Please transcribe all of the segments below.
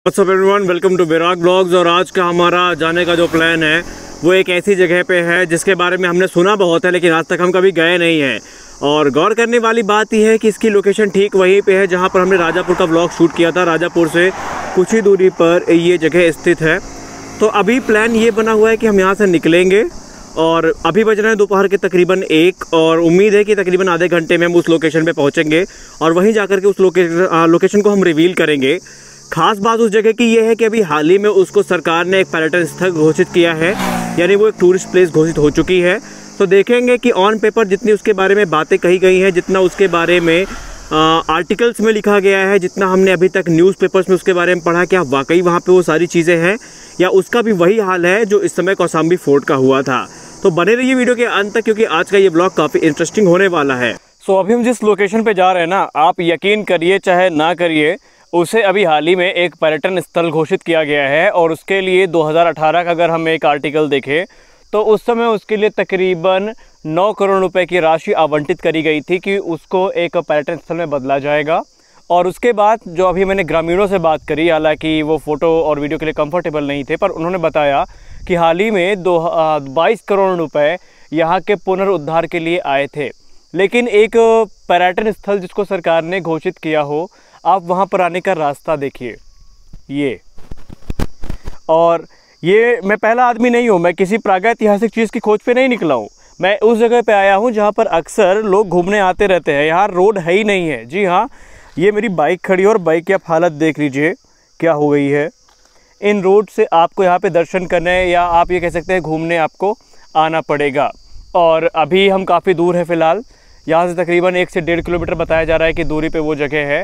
What's up everyone, welcome to Bairag blogs. और आज का हमारा जाने का जो प्लान है वो एक ऐसी जगह पे है जिसके बारे में हमने सुना बहुत है, लेकिन आज तक हम कभी गए नहीं हैं। और गौर करने वाली बात यह है कि इसकी लोकेशन ठीक वहीं पे है जहां पर हमने राजापुर का व्लॉग शूट किया था। राजापुर से कुछ ही दूरी पर ये जगह स्थित है। तो अभी प्लान ये बना हुआ है कि हम यहाँ से निकलेंगे और अभी बज रहे हैं दोपहर के तकरीबन 1 और उम्मीद है कि तकरीबन आधे घंटे में हम उस लोकेशन पे पहुँचेंगे और वहीं जाकर के उस लोकेशन को हम रिवील करेंगे। खास बात उस जगह की ये है कि अभी हाल ही में उसको सरकार ने एक पर्यटन स्थल घोषित किया है, यानी वो एक टूरिस्ट प्लेस घोषित हो चुकी है। तो देखेंगे कि ऑन पेपर जितनी उसके बारे में बातें कही गई हैं, जितना उसके बारे में आर्टिकल्स में लिखा गया है, जितना हमने अभी तक न्यूज़पेपर्स में उसके बारे में पढ़ा, क्या वाकई वहाँ पे वो सारी चीज़ें हैं या उसका भी वही हाल है जो इस समय कौशाम्बी फोर्ट का हुआ था। तो बने रहिए वीडियो के अंत तक, क्योंकि आज का ये ब्लॉग काफ़ी इंटरेस्टिंग होने वाला है। सो अभी हम जिस लोकेशन पे जा रहे हैं ना, आप यकीन करिए चाहे ना करिए, उसे अभी हाल ही में एक पर्यटन स्थल घोषित किया गया है। और उसके लिए 2018 का अगर हम एक आर्टिकल देखें तो उस समय उसके लिए तकरीबन 9 करोड़ रुपए की राशि आवंटित करी गई थी कि उसको एक पर्यटन स्थल में बदला जाएगा। और उसके बाद जो अभी मैंने ग्रामीणों से बात करी, हालांकि वो फ़ोटो और वीडियो के लिए कंफर्टेबल नहीं थे, पर उन्होंने बताया कि हाल ही में 22 करोड़ रुपए यहाँ के पुनरुद्धार के लिए आए थे। लेकिन एक पर्यटन स्थल जिसको सरकार ने घोषित किया हो, आप वहाँ पर आने का रास्ता देखिए ये। और ये मैं पहला आदमी नहीं हूँ, मैं किसी प्रागैतिहासिक चीज़ की खोज पे नहीं निकला हूँ। मैं उस जगह पे आया हूँ जहाँ पर अक्सर लोग घूमने आते रहते हैं। यहाँ रोड है ही नहीं है। जी हाँ, ये मेरी बाइक खड़ी है और बाइक की आप हालत देख लीजिए क्या हो गई है। इन रोड से आपको यहाँ पे दर्शन करने या आप ये कह सकते हैं घूमने आपको आना पड़ेगा। और अभी हम काफ़ी दूर है फ़िलहाल, यहाँ से तकरीबन 1 से 1.5 किलोमीटर बताया जा रहा है कि दूरी पे वो जगह है।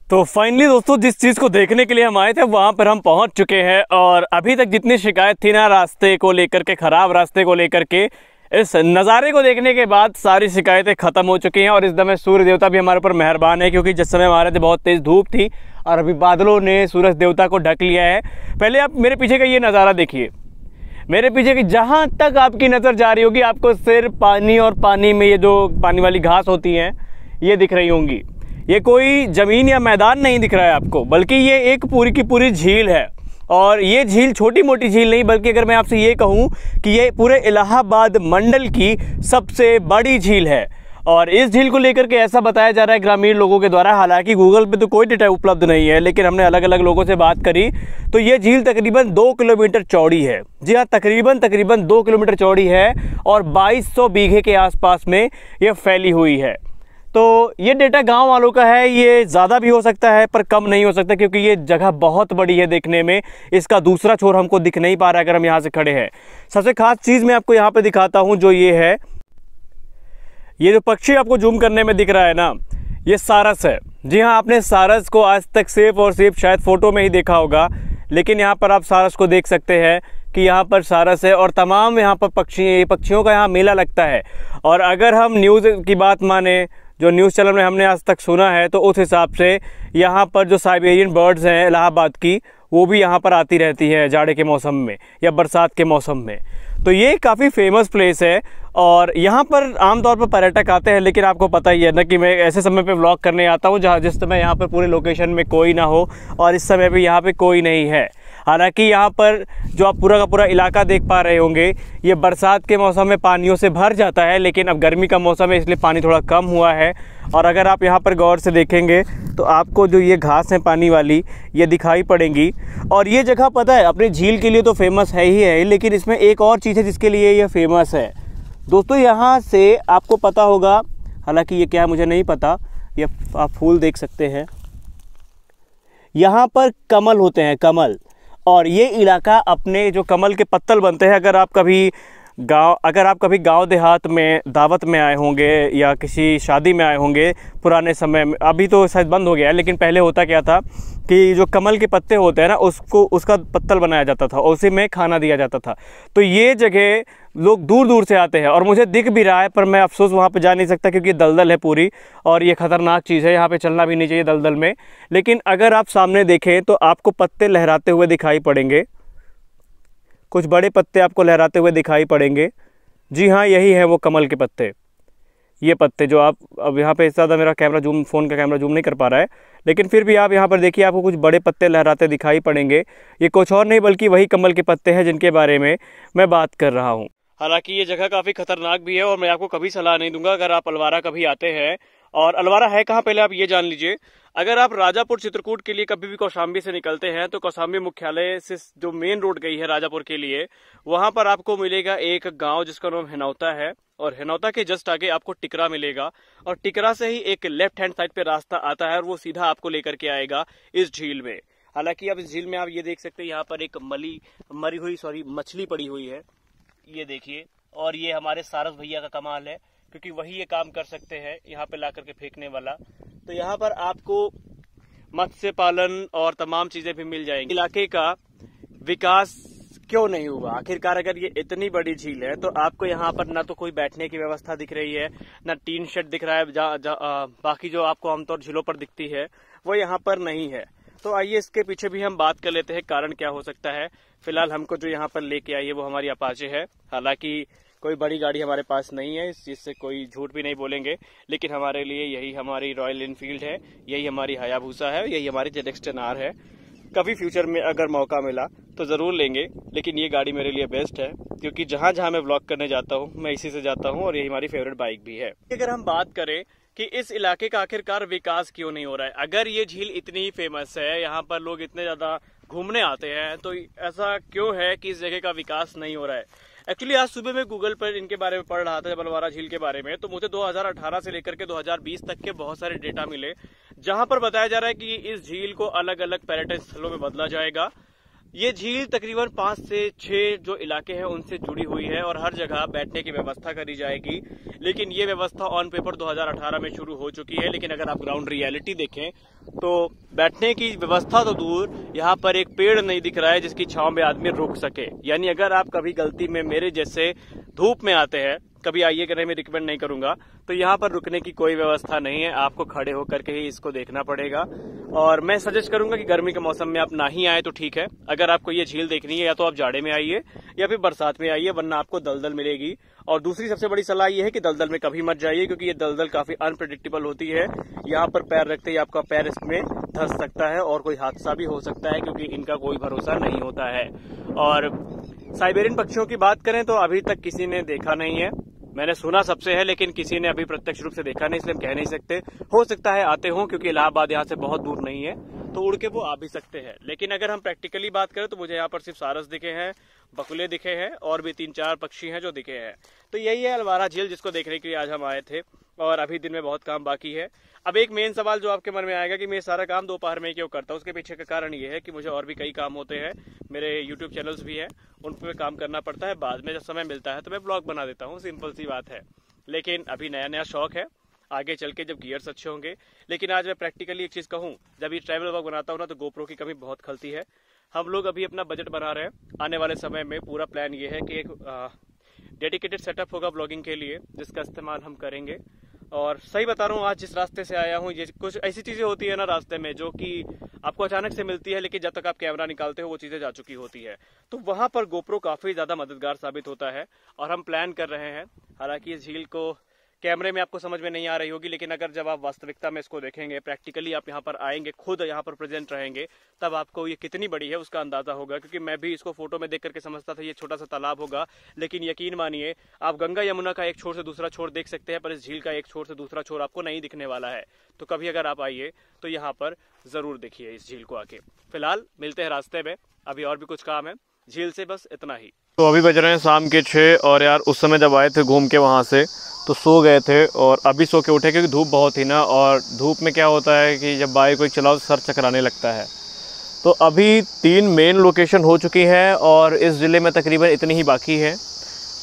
तो फाइनली दोस्तों, जिस चीज़ को देखने के लिए हम आए थे वहाँ पर हम पहुँच चुके हैं। और अभी तक जितनी शिकायत थी ना रास्ते को लेकर के, ख़राब रास्ते को लेकर के, इस नज़ारे को देखने के बाद सारी शिकायतें ख़त्म हो चुकी हैं। और इस समय सूर्य देवता भी हमारे ऊपर मेहरबान है, क्योंकि जिस समय हमारे थे बहुत तेज़ धूप थी और अभी बादलों ने सूरज देवता को ढक लिया है। पहले आप मेरे पीछे का ये नज़ारा देखिए, मेरे पीछे की जहाँ तक आपकी नज़र जा रही होगी आपको सिर्फ पानी और पानी में ये जो पानी वाली घास होती हैं ये दिख रही होंगी। ये कोई ज़मीन या मैदान नहीं दिख रहा है आपको, बल्कि ये एक पूरी की पूरी झील है। और ये झील छोटी मोटी झील नहीं, बल्कि अगर मैं आपसे ये कहूँ कि ये पूरे इलाहाबाद मंडल की सबसे बड़ी झील है। और इस झील को लेकर के ऐसा बताया जा रहा है ग्रामीण लोगों के द्वारा, हालांकि गूगल पे तो कोई डेटा उपलब्ध नहीं है, लेकिन हमने अलग अलग लोगों से बात करी तो ये झील तकरीबन 2 किलोमीटर चौड़ी है। जी हाँ, तकरीबन 2 किलोमीटर चौड़ी है और 2200 बीघे के आसपास में ये फैली हुई है। तो ये डेटा गांव वालों का है, ये ज़्यादा भी हो सकता है पर कम नहीं हो सकता, क्योंकि ये जगह बहुत बड़ी है देखने में। इसका दूसरा छोर हमको दिख नहीं पा रहा है अगर हम यहाँ से खड़े हैं। सबसे खास चीज़ मैं आपको यहाँ पे दिखाता हूँ, जो ये है, ये जो पक्षी आपको जूम करने में दिख रहा है ना, ये सारस है। जी हाँ, आपने सारस को आज तक सिर्फ और सिर्फ शायद फ़ोटो में ही देखा होगा, लेकिन यहाँ पर आप सारस को देख सकते हैं कि यहाँ पर सारस है। और तमाम यहाँ पर पक्षियों का यहाँ मेला लगता है। और अगर हम न्यूज़ की बात माने, जो न्यूज़ चैनल में हमने आज तक सुना है, तो उस हिसाब से यहाँ पर जो साइबेरियन बर्ड्स हैं इलाहाबाद की, वो भी यहाँ पर आती रहती है जाड़े के मौसम में या बरसात के मौसम में। तो ये काफ़ी फेमस प्लेस है और यहाँ पर आमतौर पर पर्यटक आते हैं। लेकिन आपको पता ही है ना कि मैं ऐसे समय पे व्लॉग करने आता हूँ जहाँ जिस समय यहाँ पर पूरे लोकेशन में कोई ना हो, और इस समय भी यहाँ पे कोई नहीं है। हालांकि यहाँ पर जो आप पूरा का पूरा इलाका देख पा रहे होंगे, ये बरसात के मौसम में पानियों से भर जाता है, लेकिन अब गर्मी का मौसम है इसलिए पानी थोड़ा कम हुआ है। और अगर आप यहाँ पर गौर से देखेंगे तो आपको जो ये घास है पानी वाली, ये दिखाई पड़ेंगी। और ये जगह पता है अपनी झील के लिए तो फेमस है ही है, लेकिन इसमें एक और चीज़ है जिसके लिए ये फेमस है। दोस्तों, यहाँ से आपको पता होगा, हालांकि ये क्या है मुझे नहीं पता, ये आप फूल देख सकते हैं, यहाँ पर कमल होते हैं, कमल। और ये इलाका अपने जो कमल के पत्तल बनते हैं, अगर आप कभी गांव, अगर आप कभी गांव देहात में दावत में आए होंगे या किसी शादी में आए होंगे पुराने समय में, अभी तो शायद बंद हो गया है, लेकिन पहले होता क्या था कि जो कमल के पत्ते होते हैं ना, उसका पत्तल बनाया जाता था और उसी में खाना दिया जाता था। तो ये जगह लोग दूर दूर से आते हैं और मुझे दिख भी रहा है, पर मैं अफसोस वहाँ पे जा नहीं सकता क्योंकि दलदल है पूरी और ये ख़तरनाक चीज़ है, यहाँ पे चलना भी नहीं चाहिए दलदल में। लेकिन अगर आप सामने देखें तो आपको पत्ते लहराते हुए दिखाई पड़ेंगे, कुछ बड़े पत्ते आपको लहराते हुए दिखाई पड़ेंगे। जी हाँ, यही है वो कमल के पत्ते। ये पत्ते जो आप अब यहाँ पे ज़्यादा मेरा कैमरा जूम, फ़ोन का कैमरा जूम नहीं कर पा रहा है, लेकिन फिर भी आप यहाँ पर देखिए, आपको कुछ बड़े पत्ते लहराते दिखाई पड़ेंगे। ये कुछ और नहीं बल्कि वही कमल के पत्ते हैं जिनके बारे में मैं बात कर रहा हूँ। हालांकि ये जगह काफ़ी खतरनाक भी है और मैं आपको कभी सलाह नहीं दूंगा अगर आप अलवारा कभी आते हैं। और अलवारा है कहाँ, पहले आप ये जान लीजिए। अगर आप राजापुर चित्रकूट के लिए कभी भी कौशाम्बी से निकलते हैं तो कौशाम्बी मुख्यालय से जो मेन रोड गई है राजापुर के लिए, वहां पर आपको मिलेगा एक गांव जिसका नाम हिनौता है और हिनौता के जस्ट आगे आपको टिकरा मिलेगा और टिकरा से ही एक लेफ्ट हैंड साइड पे रास्ता आता है और वो सीधा आपको लेकर के आएगा इस झील में। हालांकि अब इस झील में आप ये देख सकते हैं, यहाँ पर एक मरी हुई मछली पड़ी हुई है, ये देखिए। और ये हमारे सारस भैया का कमाल है क्योंकि वही ये काम कर सकते हैं यहाँ पे ला करके फेंकने वाला। तो यहाँ पर आपको मत्स्य पालन और तमाम चीजें भी मिल जाएंगी। इलाके का विकास क्यों नहीं हुआ आखिरकार? अगर ये इतनी बड़ी झील है तो आपको यहाँ पर ना तो कोई बैठने की व्यवस्था दिख रही है, ना टीन शेड दिख रहा है, बाकी जो आपको आमतौर झीलों पर दिखती है वो यहाँ पर नहीं है। तो आइए इसके पीछे भी हम बात कर लेते हैं, कारण क्या हो सकता है। फिलहाल हमको जो यहाँ पर लेके आई है वो हमारी अपाचे है। हालांकि कोई बड़ी गाड़ी हमारे पास नहीं है, इस चीज़ से कोई झूठ भी नहीं बोलेंगे, लेकिन हमारे लिए यही हमारी रॉयल एनफील्ड है, यही हमारी हायाबूसा है, यही हमारी ZX-10R है। कभी फ्यूचर में अगर मौका मिला तो ज़रूर लेंगे, लेकिन ये गाड़ी मेरे लिए बेस्ट है क्योंकि जहाँ जहाँ मैं व्लॉग करने जाता हूँ मैं इसी से जाता हूँ और यही हमारी फेवरेट बाइक भी है। अगर हम बात करें कि इस इलाके का आखिरकार विकास क्यों नहीं हो रहा है, अगर ये झील इतनी फेमस है, यहाँ पर लोग इतने ज़्यादा घूमने आते हैं, तो ऐसा क्यों है कि इस जगह का विकास नहीं हो रहा है? एक्चुअली आज सुबह मैं गूगल पर इनके बारे में पढ़ रहा था, अलवारा झील के बारे में, तो मुझे 2018 से लेकर के 2020 तक के बहुत सारे डेटा मिले जहां पर बताया जा रहा है कि इस झील को अलग अलग पर्यटन स्थलों में बदला जाएगा। ये झील तकरीबन 5 से 6 जो इलाके हैं उनसे जुड़ी हुई है और हर जगह बैठने की व्यवस्था करी जाएगी, लेकिन ये व्यवस्था ऑन पेपर 2018 में शुरू हो चुकी है। लेकिन अगर आप ग्राउंड रियलिटी देखें तो बैठने की व्यवस्था तो दूर, यहाँ पर एक पेड़ नहीं दिख रहा है जिसकी छांव में आदमी रुक सके। यानी अगर आप कभी गलती में मेरे जैसे धूप में आते हैं, कभी आइए करने में रिकमेंड नहीं करूंगा, तो यहाँ पर रुकने की कोई व्यवस्था नहीं है, आपको खड़े होकर के ही इसको देखना पड़ेगा। और मैं सजेस्ट करूंगा कि गर्मी के मौसम में आप ना ही आए तो ठीक है। अगर आपको ये झील देखनी है या तो आप जाड़े में आइए या फिर बरसात में आइए, वरना आपको दलदल मिलेगी। और दूसरी सबसे बड़ी सलाह ये है कि दलदल में कभी मत जाइए क्योंकि ये दलदल काफी अनप्रेडिक्टेबल होती है। यहाँ पर पैर रखते ही आपका पैर इसमें धंस सकता है और कोई हादसा भी हो सकता है क्योंकि इनका कोई भरोसा नहीं होता है। और साइबेरियन पक्षियों की बात करें तो अभी तक किसी ने देखा नहीं है, मैंने सुना सबसे है, लेकिन किसी ने अभी प्रत्यक्ष रूप से देखा नहीं, इसलिए हम कह नहीं सकते। हो सकता है आते हों क्योंकि इलाहाबाद यहाँ से बहुत दूर नहीं है, तो उड़ के वो आ भी सकते हैं। लेकिन अगर हम प्रैक्टिकली बात करें तो मुझे यहाँ पर सिर्फ सारस दिखे हैं, बकुले दिखे हैं और भी 3-4 पक्षी हैं जो दिखे हैं। तो यही है अलवारा झील जिसको देखने के लिए आज हम आए थे और अभी दिन में बहुत काम बाकी है। अब एक मेन सवाल जो आपके मन में आएगा कि मैं सारा काम दोपहर में क्यों करता हूँ, उसके पीछे का कारण ये है कि मुझे और भी कई काम होते हैं, मेरे यूट्यूब चैनल्स भी हैं, उन पर काम करना पड़ता है। बाद में जब समय मिलता है तो मैं ब्लॉग बना देता हूँ, सिंपल सी बात है। लेकिन अभी नया नया शौक है, आगे चल के जब गियर्स अच्छे होंगे। लेकिन आज मैं प्रैक्टिकली एक चीज़ कहूँ, जब ये ट्रैवल व्लॉग बनाता हूँ ना तो गोप्रो की कमी बहुत खलती है। हम लोग अभी अपना बजट बना रहे हैं, आने वाले समय में पूरा प्लान ये है कि एक डेडिकेटेड सेटअप होगा ब्लॉगिंग के लिए जिसका इस्तेमाल हम करेंगे। और सही बता रहा हूँ, आज जिस रास्ते से आया हूँ, ये कुछ ऐसी चीज़ें होती है ना रास्ते में जो कि आपको अचानक से मिलती है, लेकिन जब तक आप कैमरा निकालते हो वो चीज़ें जा चुकी होती है। तो वहाँ पर गोप्रो काफ़ी ज़्यादा मददगार साबित होता है और हम प्लान कर रहे हैं। हालांकि इस झील को कैमरे में आपको समझ में नहीं आ रही होगी, लेकिन अगर जब आप वास्तविकता में इसको देखेंगे, प्रैक्टिकली आप यहाँ पर आएंगे, खुद यहाँ पर प्रेजेंट रहेंगे, तब आपको ये कितनी बड़ी है उसका अंदाजा होगा। क्योंकि मैं भी इसको फोटो में देख करके समझता था ये छोटा सा तालाब होगा, लेकिन यकीन मानिए आप गंगा यमुना का एक छोर से दूसरा छोर देख सकते हैं, पर इस झील का एक छोर से दूसरा छोर आपको नहीं दिखने वाला है। तो कभी अगर आप आइए तो यहाँ पर जरूर देखिए इस झील को आके। फिलहाल मिलते हैं रास्ते में, अभी और भी कुछ काम है। झील से बस इतना ही। तो अभी बज रहे हैं शाम के 6 और यार उस समय जब आए थे घूम के वहाँ से तो सो गए थे और अभी सो के उठे क्योंकि धूप बहुत थी ना, और धूप में क्या होता है कि जब बाइक कोई चलाओ सर चकराने लगता है। तो अभी 3 मेन लोकेशन हो चुकी हैं और इस ज़िले में तकरीबन इतनी ही बाकी है।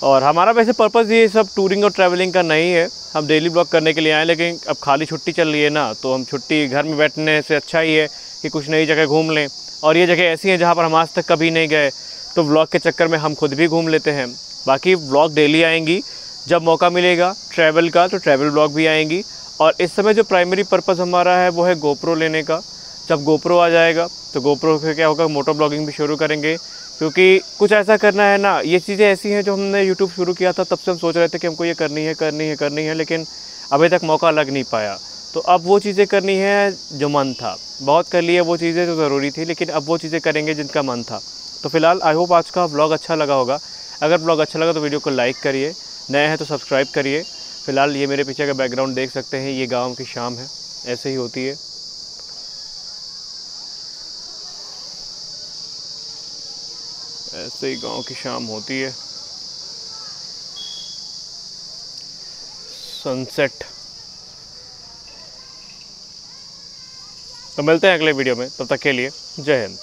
और हमारा वैसे पर्पज़ ये सब टूरिंग और ट्रैवलिंग का नहीं है, हम डेली ब्लॉग करने के लिए आए, लेकिन अब खाली छुट्टी चल रही है ना, तो हम छुट्टी घर में बैठने से अच्छा ही है कि कुछ नई जगह घूम लें। और ये जगह ऐसी हैं जहाँ पर हम आज तक कभी नहीं गए, तो व्लॉग के चक्कर में हम खुद भी घूम लेते हैं। बाकी व्लॉग डेली आएंगी, जब मौका मिलेगा ट्रैवल का तो ट्रैवल व्लॉग भी आएंगी। और इस समय जो प्राइमरी पर्पज़ हमारा है वो है गोप्रो लेने का। जब गोप्रो आ जाएगा तो गोप्रो से क्या होगा, मोटो ब्लॉगिंग भी शुरू करेंगे, क्योंकि कुछ ऐसा करना है ना। ये चीज़ें ऐसी हैं जो हमने यूट्यूब शुरू किया था तब से हम सोच रहे थे कि हमको ये करनी है, लेकिन अभी तक मौका लग नहीं पाया। तो अब वो चीज़ें करनी है जो मन था, बहुत कर लिए वो चीज़ें जो ज़रूरी थी, लेकिन अब वो चीज़ें करेंगे जिनका मन था। तो फिलहाल आई होप आज का व्लॉग अच्छा लगा होगा। अगर व्लॉग अच्छा लगा तो वीडियो को लाइक करिए, नए हैं तो सब्सक्राइब करिए। फिलहाल ये मेरे पीछे का बैकग्राउंड देख सकते हैं, ये गाँव की शाम है, ऐसे ही होती है। ऐसे ही गांव की शाम होती है, सनसेट। तो मिलते हैं अगले वीडियो में, तब तक के लिए जय हिंद।